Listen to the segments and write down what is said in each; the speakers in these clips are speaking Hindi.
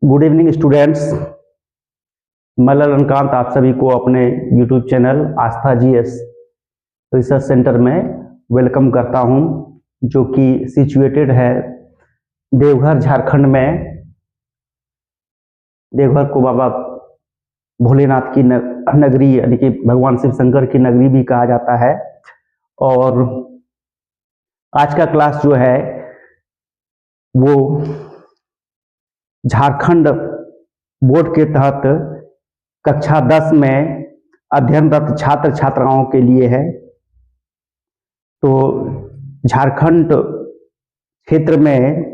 Good evening students. मैं ललनकांत आप सभी को अपने यूट्यूब चैनल आस्था जीएस रिसर्च सेंटर में वेलकम करता हूं, जो कि सिचुएटेड है देवघर झारखंड में। देवघर को बाबा भोलेनाथ की नगरी यानी कि भगवान शिव शंकर की नगरी भी कहा जाता है। और आज का क्लास जो है वो झारखंड बोर्ड के तहत कक्षा 10 में अध्ययनरत छात्र छात्राओं के लिए है। तो झारखंड क्षेत्र में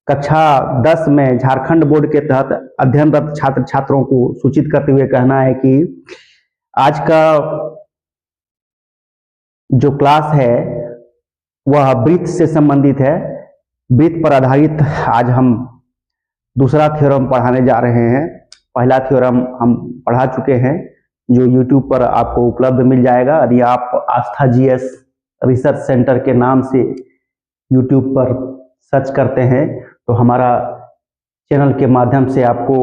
कक्षा 10 में झारखंड बोर्ड के तहत अध्ययनरत छात्र छात्रों को सूचित करते हुए कहना है कि आज का जो क्लास है वह ब्रीथ से संबंधित है। ब्रीथ पर आधारित आज हम दूसरा थ्योरम पढ़ाने जा रहे हैं। पहला थ्योरम हम पढ़ा चुके हैं, जो YouTube पर आपको उपलब्ध मिल जाएगा। यदि आप आस्था जीएस रिसर्च सेंटर के नाम से YouTube पर सर्च करते हैं तो हमारा चैनल के माध्यम से आपको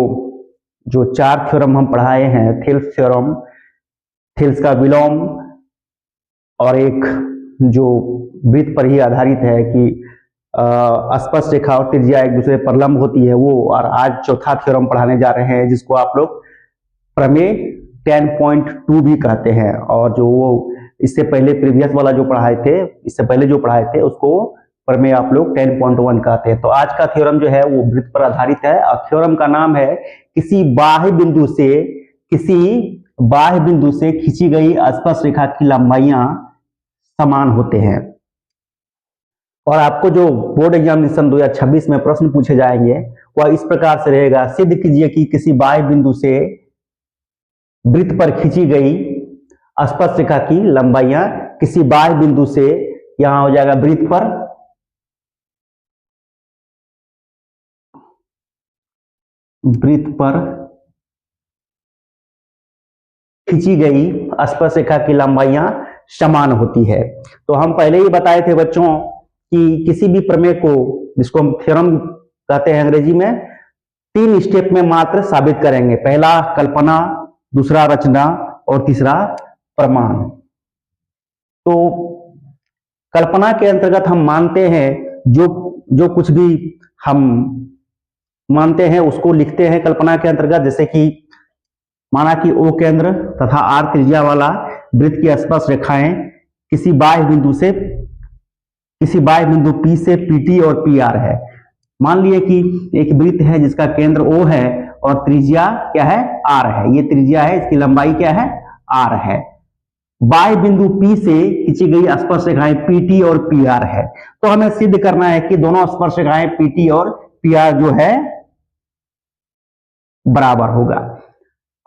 जो 4 थ्योरम हम पढ़ाए हैं, थेल्स थ्योरम, थेल्स का विलोम, और एक जो ब्रीथ पर ही आधारित है कि स्पर्श रेखा और त्रिज्या एक दूसरे पर लंब होती है, वो। और आज चौथा थ्योरम पढ़ाने जा रहे हैं, जिसको आप लोग प्रमेय 10.2 भी कहते हैं। और जो वो इससे पहले प्रीवियस वाला जो पढ़ाए थे, इससे पहले जो पढ़ाए थे, उसको प्रमेय आप लोग 10.1 कहते हैं। तो आज का थ्योरम जो है वो वृत्त पर आधारित है। और थ्योरम का नाम है किसी बाह्य बिंदु से खींची गई स्पर्श रेखा की लंबाइयां समान होते हैं। और आपको जो बोर्ड एग्जामिनेशन 2026 में प्रश्न पूछे जाएंगे वह इस प्रकार से रहेगा। सिद्ध कीजिए कि किसी बाह्य बिंदु से वृत्त पर खींची गई स्पर्श रेखा की लंबाइयां किसी बाह्य बिंदु से, यहां हो जाएगा वृत्त पर खींची गई स्पर्श रेखा की लंबाइयां समान होती है। तो हम पहले ही बताए थे बच्चों कि किसी भी प्रमेय को, जिसको हम थ्योरम कहते हैं अंग्रेजी में, 3 स्टेप में मात्र साबित करेंगे। पहला कल्पना, दूसरा रचना और तीसरा प्रमाण। तो कल्पना के अंतर्गत हम मानते हैं जो कुछ भी हम मानते हैं उसको लिखते हैं कल्पना के अंतर्गत। जैसे कि माना कि O केंद्र तथा R त्रिज्या वाला वृत्त की स्पर्श रेखाएं किसी बाह्य बिंदु P से PT और PR है। मान लिए कि एक वृत्त है जिसका केंद्र O है और त्रिज्या क्या है, R है। ये त्रिज्या है, इसकी लंबाई क्या है, R है। बाह्य बिंदु P से खींची गई स्पर्श रेखाएं PT और PR है। तो हमें सिद्ध करना है कि दोनों स्पर्श रेखाएं PT और PR जो है बराबर होगा।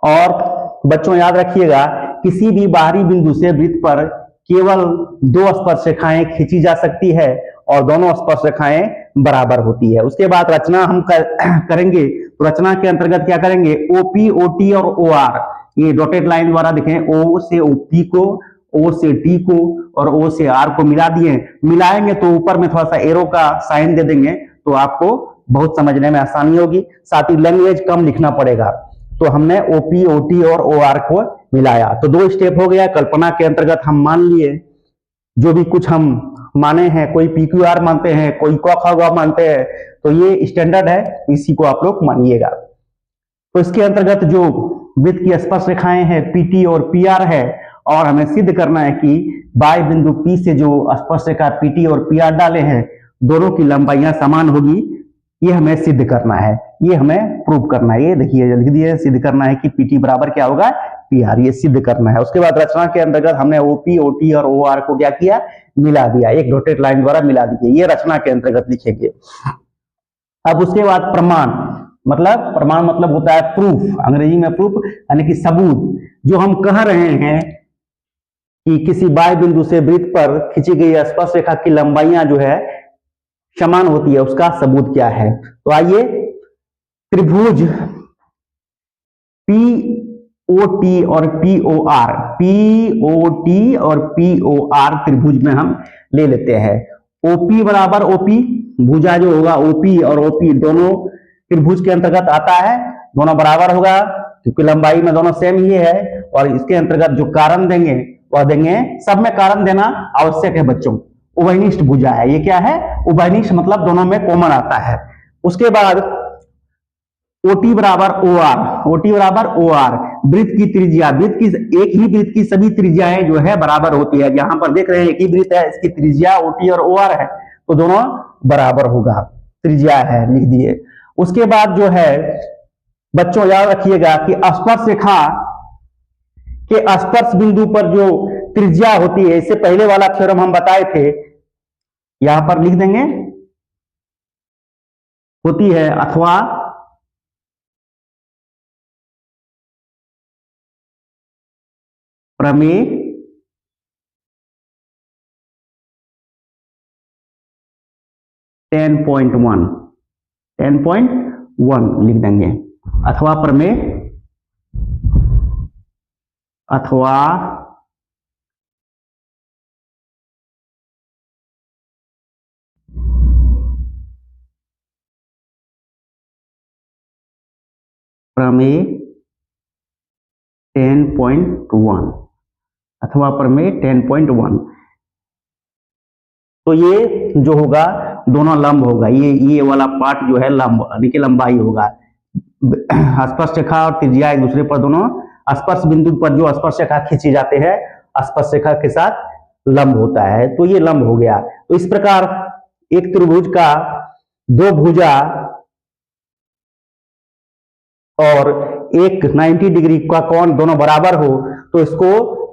और बच्चों याद रखिएगा, किसी भी बाहरी बिंदु से वृत्त पर केवल 2 स्पर्श रेखाएं खींची जा सकती है और दोनों स्पर्श रेखाएं बराबर होती है। उसके बाद रचना हम करेंगे। तो रचना के अंतर्गत क्या करेंगे, OP, OT और OR, ये डॉटेड लाइन द्वारा देखें, O से OP को, O से T को और O से R को मिला दिए। मिलाएंगे तो ऊपर में थोड़ा सा एरो का साइन दे देंगे तो आपको बहुत समझने में आसानी होगी। साथ ही लैंग्वेज कम लिखना पड़ेगा। तो हमने OP, OT और OR को मिलाया। तो 2 स्टेप हो गया। कल्पना के अंतर्गत हम मान लिए जो भी कुछ हम माने हैं, कोई PQR मानते हैं, कोई क ख ग मानते हैं, तो ये स्टैंडर्ड है, इसी को आप लोग मानिएगा। तो इसके अंतर्गत जो वृत्त की स्पर्श रेखाएं हैं PT और PR है, और हमें सिद्ध करना है कि बाह्य बिंदु P से जो स्पर्श रेखा PT और PR डाले हैं, दोनों की लंबाइयां समान होगी। ये हमें सिद्ध करना है, ये हमें प्रूव करना है। ये देखिए लिख दिए, सिद्ध करना है कि PT बराबर क्या होगा, PR, ये सिद्ध करना है। उसके बाद रचना के अंतर्गत हमने OP, OT और OR को क्या किया, मिला दिया, एक डॉटेड लाइन द्वारा मिला दिए। ये रचना के अंतर्गत लिखेंगे। अब उसके बाद प्रमाण मतलब होता है प्रूफ, अंग्रेजी में प्रूफ यानी कि सबूत। जो हम कह रहे हैं कि किसी बाह्य बिंदु से वृत्त पर खींची गई स्पर्श रेखा की लंबाइयां जो है समान होती है, उसका सबूत क्या है। तो आइए, त्रिभुज POT और POR त्रिभुज में हम ले लेते हैं। OP बराबर OP, भुजा जो होगा OP और OP दोनों त्रिभुज के अंतर्गत आता है, दोनों बराबर होगा क्योंकि लंबाई में दोनों सेम ही है। और इसके अंतर्गत जो कारण देंगे वह देंगे, सब में कारण देना आवश्यक है बच्चों। उभयनिष्ठ भुजा है, ये क्या है? उभयनिष्ठ मतलब दोनों में कॉमन आता है। उसके बाद ओटी बराबर ओ आर, ओटी बराबर ओ आर, वृत्त की त्रिज्या, वृत्त की एक ही वृत्त की सभी त्रिज्याएं जो है बराबर होती है। यहां पर देख रहे हैं एक ही वृत्त है, इसकी त्रिज्या ओटी और ओ आर है, तो दोनों बराबर होगा, त्रिज्या है, लिख दिए। उसके बाद जो है बच्चों याद रखिएगा कि स्पर्श रेखा के स्पर्श बिंदु पर जो त्रिज्या होती है, इससे पहले वाला थ्योरम हम बताए थे, यहां पर लिख देंगे, होती है अथवा प्रमेय टेन पॉइंट वन लिख देंगे, अथवा प्रमेय, अथवा प्रमेय 10.1, अथवा प्रमेय 10.1। तो ये जो होगा दोनों लंब होगा, ये वाला पार्ट जो है लंब यानी कि लंबाई होगा। स्पर्श रेखा और त्रिज्या एक दूसरे पर, दोनों स्पर्श बिंदु पर जो स्पर्श रेखा खींची जाते हैं स्पर्श रेखा के साथ लंब होता है, तो ये लंब हो गया। तो इस प्रकार एक त्रिभुज का दो भुजा और एक 90 डिग्री का कोण दोनों बराबर हो तो इसको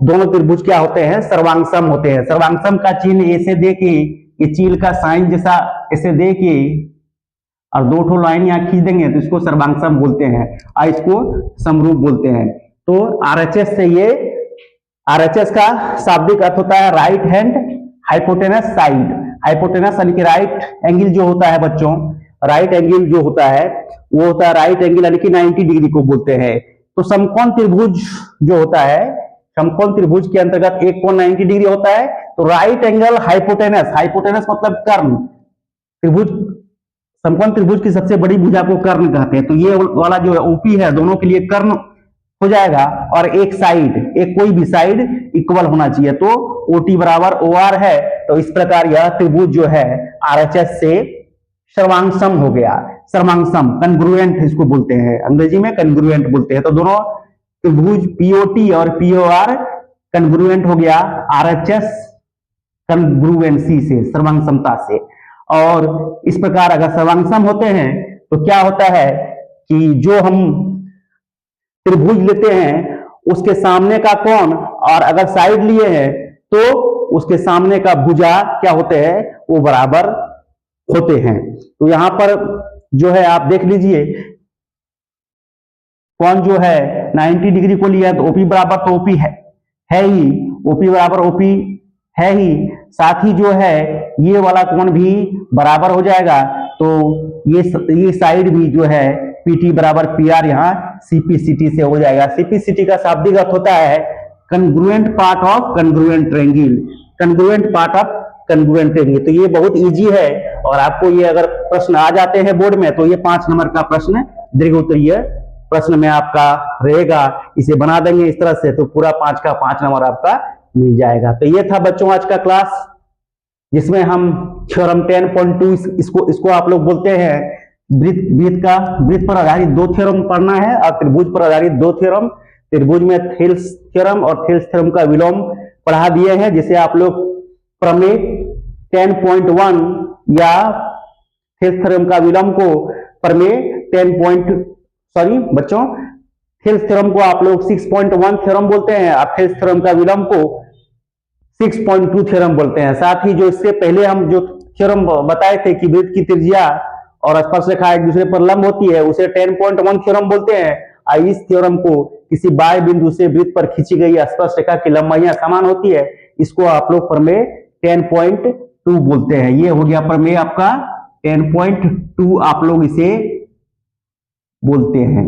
दोनों त्रिभुज क्या होते हैं? सर्वांगसम होते हैं। सर्वांगसम का चिन्ह ऐसे दे के, ये चील का साइन जैसा ऐसे दे के और दो ठो लाइन यहाँ खींच देंगे तो इसको सर्वांगसम बोलते हैं और इसको समरूप बोलते हैं। तो आरएचएस से ये, आरएचएस का शाब्दिक अर्थ होता है right hand hypotenuse side. Hypotenuse यानी कि राइट एंगल जो होता है बच्चों, राइट एंगल जो होता है वो होता है राइट एंगल यानी कि 90 डिग्री को बोलते हैं। तो समकोण त्रिभुज जो होता है, समकोण त्रिभुज के अंतर्गत एक कोण 90 डिग्री होता है, तो राइट एंगल हाइपोटेनस, हाइपोटेनस मतलब कर्ण, त्रिभुज, समकोण त्रिभुज की सबसे बड़ी भुजा को कर्ण कहते हैं। तो ये वाला जो है ओपी है दोनों के लिए कर्ण हो जाएगा और एक साइड, एक कोई भी साइड इक्वल होना चाहिए, तो ओटी बराबर ओ आर है। तो इस प्रकार यह त्रिभुज जो है आरएचएस से सर्वांगसम हो गया। सर्वांगसम, कन्ग्रुएंट इसको बोलते हैं, अंग्रेजी में कन्ग्रुएंट बोलते हैं। तो दोनों त्रिभुज पीओटी और पीओआर कन्ग्रुएंट हो गया आरएचएस कन्ग्रुएंसी से, सर्वांगसमता से। और इस प्रकार अगर सर्वांगसम होते हैं तो क्या होता है कि जो हम त्रिभुज लेते हैं उसके सामने का कोण और अगर साइड लिए हैं तो उसके सामने का भुजा क्या होते हैं? वो बराबर होते हैं। तो यहां पर जो है आप देख लीजिए, कोण जो है 90 डिग्री को लिया तो ओपी बराबर तो ओपी है ही, ओपी बराबर ओपी है ही, साथ ही जो है ये वाला कोण भी बराबर हो जाएगा। तो ये साइड भी जो है पीटी बराबर पीआर यहाँ सीपीसीटी से हो जाएगा। सीपीसीटी का शाब्दिक अर्थ होता है congruent part of congruent triangle, congruent part of congruent triangle. तो ये बहुत इजी है और आपको ये अगर प्रश्न आ जाते हैं बोर्ड में तो ये 5 नंबर का प्रश्न दीर्घ उत्तरीय प्रश्न में आपका रहेगा। इसे बना देंगे इस तरह से तो पूरा 5 का 5 नंबर आपका मिल जाएगा। तो ये था बच्चों आज का क्लास, जिसमें हम थ्योरम 10.2 इसको आप लोग बोलते हैं वृत्त पर आधारित 2 थ्योरम पढ़ना है और त्रिभुज पर आधारित 2 थ्योरम। त्रिभुज में थेल्स थ्योरम और थेल्स थ्योरम का विलोम पढ़ा दिए हैं, जिसे आप लोग प्रमेय 10.1 या थेल्स थ्योरम का विलोम को प्रमेय 10 बच्चों थेल्स थ्योरम को आप लोग 6.1 थ्योरम बोलते हैं और थेल्स थ्योरम का विलोम को 6.2 थ्योरम बोलते हैं। साथ ही जो इससे पहले हम जो थ्योरम बताए थे कि वृत्त की त्रिज्या और स्पर्श रेखा एक दूसरे पर लंब होती है, उसे 10.1 थ्योरम बोलते हैं। और इस थ्योरम को किसी बाह्य बिंदु से वृत्त पर खींची गई स्पर्श रेखा की लंबाइयां समान होती है, इसको आप लोग प्रमेय 10.2 बोलते हैं। ये हो गया प्रमेय आपका 10.2, आप लोग इसे बोलते हैं,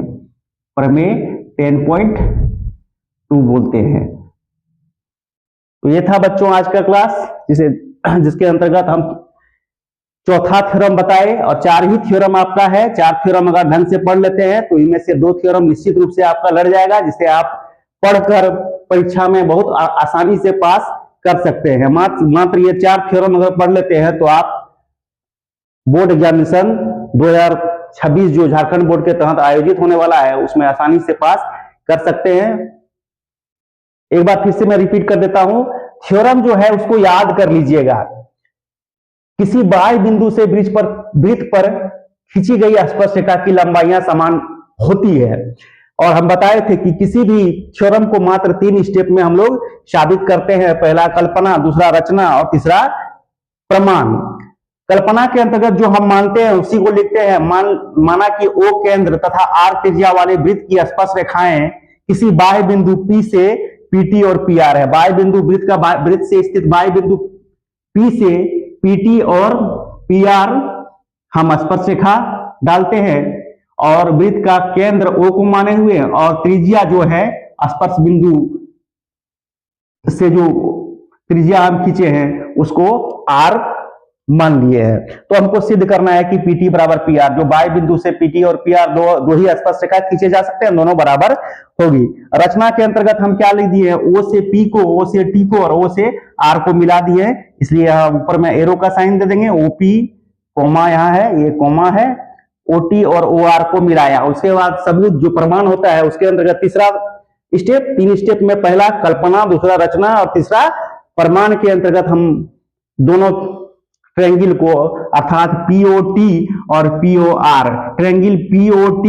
प्रमेय 10.2 बोलते हैं। तो ये था बच्चों आज का क्लास जिसके अंतर्गत हम चौथा थ्योरम बताए, और 4 ही थ्योरम आपका है। 4 थ्योरम अगर ढंग से पढ़ लेते हैं तो इनमें से 2 थ्योरम निश्चित रूप से आपका लड़ जाएगा, जिसे आप पढ़कर परीक्षा में बहुत आसानी से पास कर सकते हैं। मात्र ये 4 थ्योरम अगर पढ़ लेते हैं तो आप बोर्ड एग्जामिनेशन 2026 जो झारखंड बोर्ड के तहत आयोजित होने वाला है उसमें आसानी से पास कर सकते हैं। एक बार फिर से मैं रिपीट कर देता हूं, थ्योरम जो है उसको याद कर लीजिएगा। किसी बाह्य बिंदु से वृत्त पर खींची गई स्पर्शरेखा की लंबाइयां समान होती है। और हम बताए थे कि किसी भी थ्योरम को मात्र 3 स्टेप में हम लोग साबित करते हैं। पहला कल्पना, दूसरा रचना और तीसरा प्रमाण। कल्पना के अंतर्गत जो हम मानते हैं उसी को लिखते हैं। माना कि O केंद्र तथा R त्रिज्या वाले वृत्त की स्पर्श रेखाएं किसी बाह्य बिंदु P से PT और PR है। बाह्य बिंदु वृत्त से स्थित बाह्य बिंदु P से PT और PR हम स्पर्श रेखा डालते हैं, और वृत्त का केंद्र O को माने हुए और त्रिज्या जो है स्पर्श बिंदु से जो त्रिज्या हम खींचे हैं उसको R मान लिए हैं। तो हमको सिद्ध करना है कि PT बराबर PR, जो बाह्य बिंदु से PT और PR दो ही स्पर्श रेखा खींचे जा सकते हैं, दोनों बराबर होगी। रचना के अंतर्गत हम क्या लिख दिए, O से P को, O से T को और O से R को मिला दिए, इसलिए ऊपर में एरो का साइन दे देंगे। OP कोमा यहाँ है, ये कोमा है, OT और OR को मिलाया। उसके बाद सबूत जो प्रमाण होता है उसके अंतर्गत तीसरा स्टेप, 3 स्टेप में पहला कल्पना, दूसरा रचना और तीसरा प्रमाण के अंतर्गत हम दोनों ट्रायंगल को अर्थात POT और POR, ट्रायंगल POT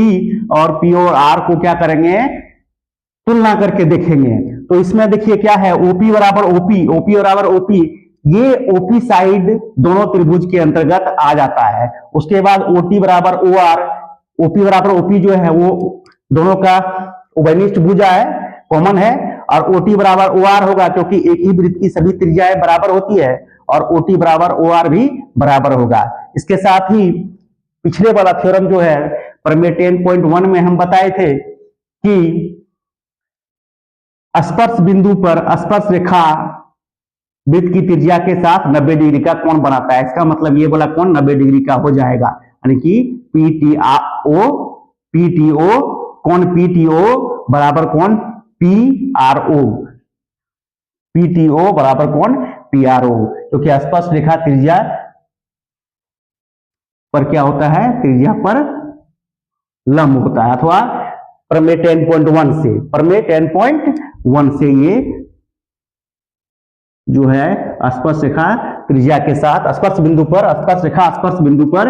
और POR को क्या करेंगे, तुलना करके देखेंगे। तो इसमें देखिए क्या है, OP बराबर OP, OP बराबर OP, ये OP साइड दोनों त्रिभुज के अंतर्गत आ जाता है। उसके बाद OT बराबर OR, OP बराबर OP जो है वो दोनों का उभयनिष्ठ भुजा है, कॉमन है, और OT बराबर OR होगा क्योंकि एक ही वृत्त की सभी त्रिज्याएं बराबर होती है, और OT बराबर OR भी बराबर होगा। इसके साथ ही पिछले वाला थ्योरम जो है प्रमेय 10.1 में हम बताए थे कि स्पर्श बिंदु पर स्पर्श रेखा वृत्त की त्रिज्या के साथ 90 डिग्री का कोण बनाता है। इसका मतलब ये वाला कोण 90 डिग्री का हो जाएगा, यानी कि PTO कोण PTO बराबर कोण PRO, PTO बराबर कोण PRO, क्योंकि स्पर्श रेखा त्रिज्या पर क्या होता है, त्रिज्या पर लंब होता है। अथवा प्रमेय 10.1 से ये जो है स्पर्श रेखा त्रिज्या के साथ स्पर्श बिंदु पर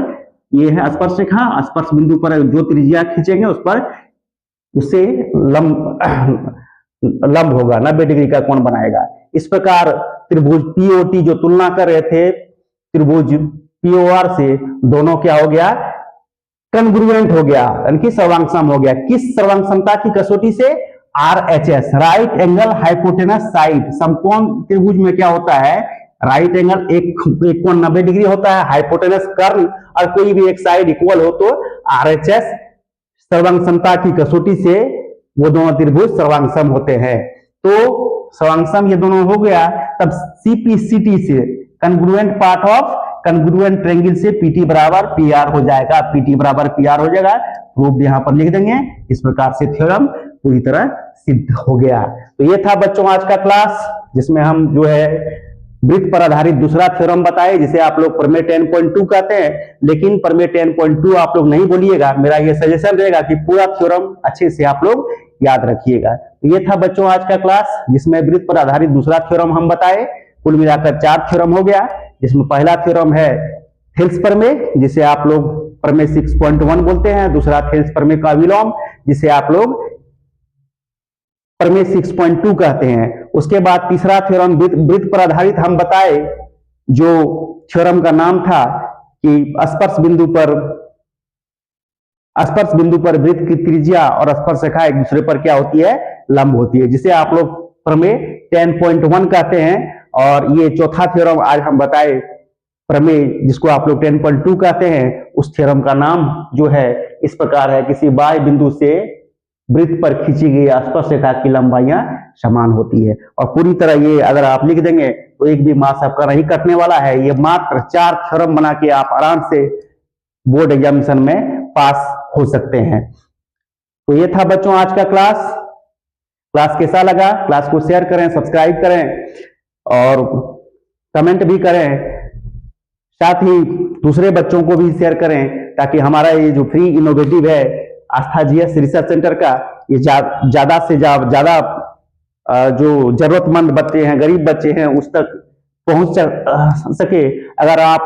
ये है स्पर्श रेखा, स्पर्श बिंदु पर जो त्रिज्या खींचेंगे उस पर उससे लंब होगा, 90 डिग्री का कोण बनाएगा। इस प्रकार त्रिभुज POT जो तुलना कर रहे थे त्रिभुज POR से, दोनों क्या हो गया, कन्ग्रुएंट हो गया, यानी कि सर्वांगसम हो गया। किस सर्वांगसमता की कसौटी से, RHS, right angle hypotenuse side. समकोण त्रिभुज में क्या होता है, राइट एंगल एक कोण 90 डिग्री होता है, हाइपोटेनस कर्ण और कोई भी एक साइड इक्वल हो तो RHS सर्वांगसमता की कसौटी से वो दोनों त्रिभुज सर्वांगसम होते हैं। तो सर्वांगसम ये दोनों हो गया, तब CPCT से congruent part of congruent triangle से PT बराबर PR हो जाएगा, PT बराबर PR हो जाएगा। प्रूफ यहां पर लिख देंगे। इस प्रकार से थ्योरम पूरी तरह सिद्ध हो गया। तो ये था बच्चों आज का क्लास, जिसमें हम जो है वृत्त पर आधारित दूसरा थ्योरम बताए, जिसे आप लोग प्रमेय 10.2 कहते हैं। लेकिन प्रमेय 10.2 आप लोग नहीं बोलिएगा, मेरा ये सजेशन रहेगा कि पूरा थ्योरम अच्छे से आप लोग याद रखिएगा। तो ये था बच्चों आज का क्लास, जिसमें वृत्त पर आधारित दूसरा थ्योरम हम बताए। कुल मिलाकर 4 थ्योरम हो गया, जिसमें पहला थ्योरम है थेल्स प्रमेय, जिसे आप लोग प्रमेय 6.1 बोलते हैं। दूसरा थेल्स प्रमेय का विलोम, जिसे आप लोग प्रमेय 6.2 कहते हैं। उसके बाद तीसरा थ्योरम वृत्त पर आधारित हम बताए, जो थ्योरम का नाम था कि स्पर्श बिंदु पर वृत्त की त्रिज्या और स्पर्श रेखा एक दूसरे पर क्या होती है, लंब होती है, जिसे आप लोग प्रमेय 10.1 कहते हैं। और ये चौथा थ्योरम आज हम बताए प्रमेय, जिसको आप लोग 10.2 कहते हैं। उस थ्योरम का नाम जो है इस प्रकार है, किसी बाह्य बिंदु से वृत्त पर खींची गई स्पर्श रेखा की लंबाइयां समान होती है। और पूरी तरह ये अगर आप लिख देंगे तो एक भी मार्क्स आपका नहीं कटने वाला है। ये मात्र 4 थ्योरम बना के आप आराम से बोर्ड एग्जामिनेशन में पास हो सकते हैं। तो ये था बच्चों आज का क्लास कैसा लगा? क्लास को शेयर करें, सब्सक्राइब करें और कमेंट भी करें। साथ ही दूसरे बच्चों को भी शेयर करें ताकि हमारा ये जो फ्री इनोवेटिव है आस्था जीएस रिसर्च सेंटर का, ये ज्यादा से ज्यादा जो जरूरतमंद बच्चे हैं, गरीब बच्चे हैं, उस तक पहुंच सके। अगर आप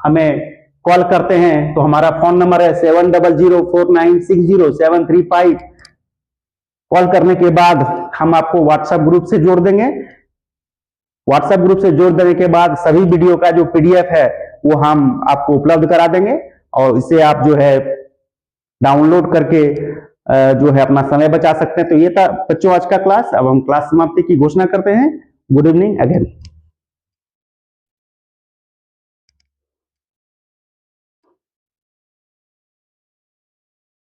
हमें कॉल करते हैं तो हमारा फोन नंबर है 7004960735। कॉल करने के बाद हम आपको व्हाट्सएप ग्रुप से जोड़ देंगे। व्हाट्सएप ग्रुप से जोड़ देने के बाद सभी वीडियो का जो पीडीएफ है वो हम आपको उपलब्ध करा देंगे और इसे आप जो है डाउनलोड करके जो है अपना समय बचा सकते हैं। तो ये था बच्चों आज का क्लास। अब हम क्लास समाप्ति की घोषणा करते हैं। Good evening again.